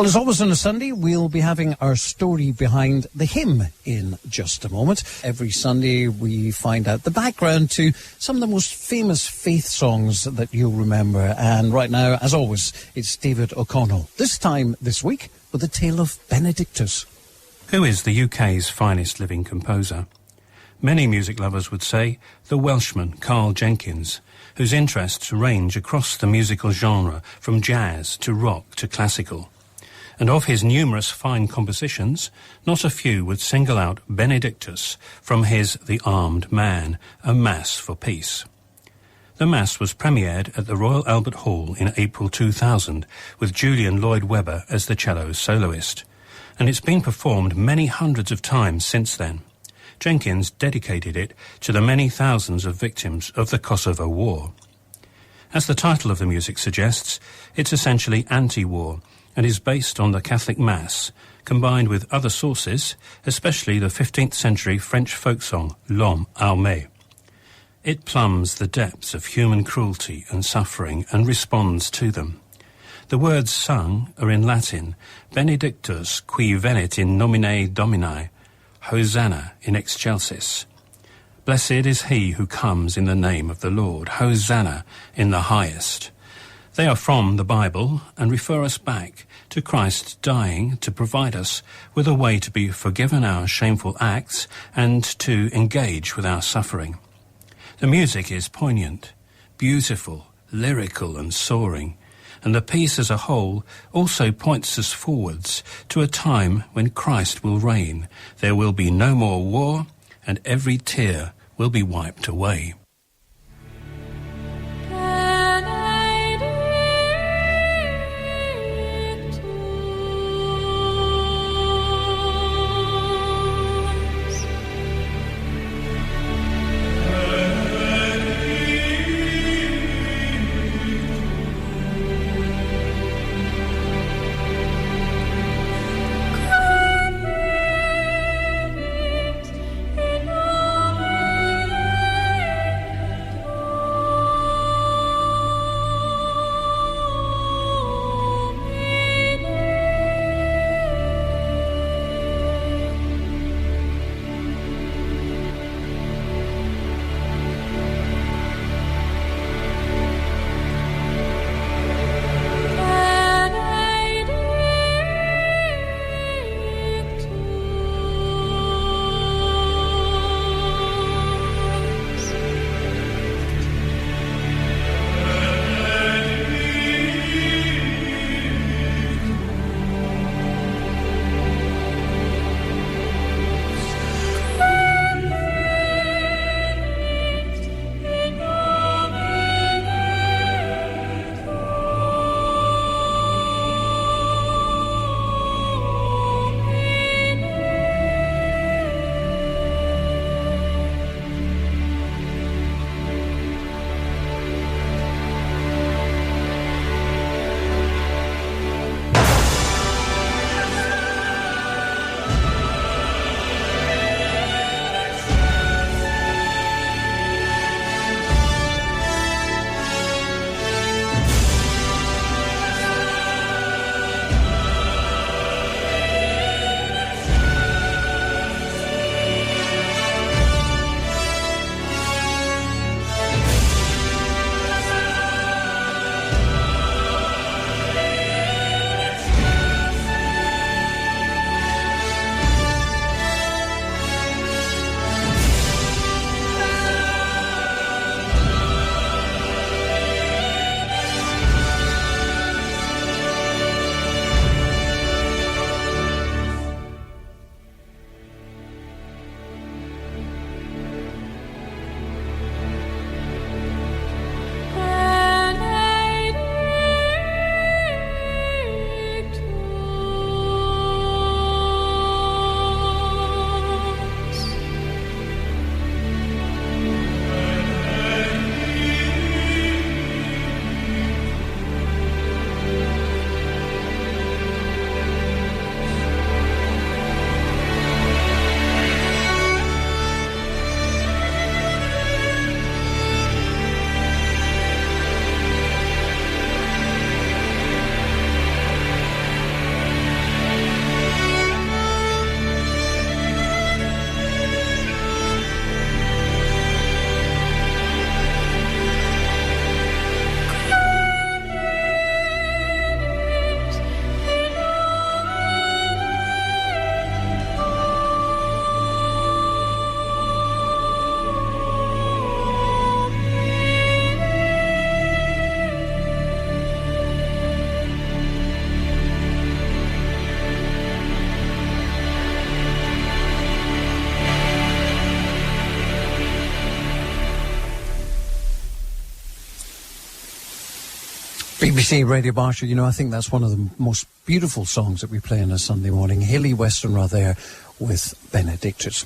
Well, as always on a Sunday, we'll be having our story behind the hymn in just a moment. Every Sunday, we find out the background to some of the most famous faith songs that you'll remember. And right now, as always, it's David O'Connell. This time this week with a tale of Benedictus. Who is the UK's finest living composer? Many music lovers would say the Welshman Carl Jenkins, whose interests range across the musical genre from jazz to rock to classical. And of his numerous fine compositions, not a few would single out Benedictus from his The Armed Man, a Mass for Peace. The Mass was premiered at the Royal Albert Hall in April 2000 with Julian Lloyd Webber as the cello soloist, and it's been performed many hundreds of times since then. Jenkins dedicated it to the many thousands of victims of the Kosovo War. As the title of the music suggests, it's essentially anti-war, and is based on the Catholic Mass, combined with other sources, especially the 15th century French folk song L'Homme Armé. It plumbs the depths of human cruelty and suffering and responds to them. The words sung are in Latin, Benedictus qui venit in nomine Domini, Hosanna in excelsis. Blessed is he who comes in the name of the Lord, Hosanna in the highest. They are from the Bible and refer us back to Christ dying to provide us with a way to be forgiven our shameful acts and to engage with our suffering. The music is poignant, beautiful, lyrical and soaring, and the piece as a whole also points us forwards to a time when Christ will reign. There will be no more war, and every tear will be wiped away. BBC Radio Berkshire, you know, I think that's one of the most beautiful songs that we play on a Sunday morning. Hayley Westenra there with Benedictus.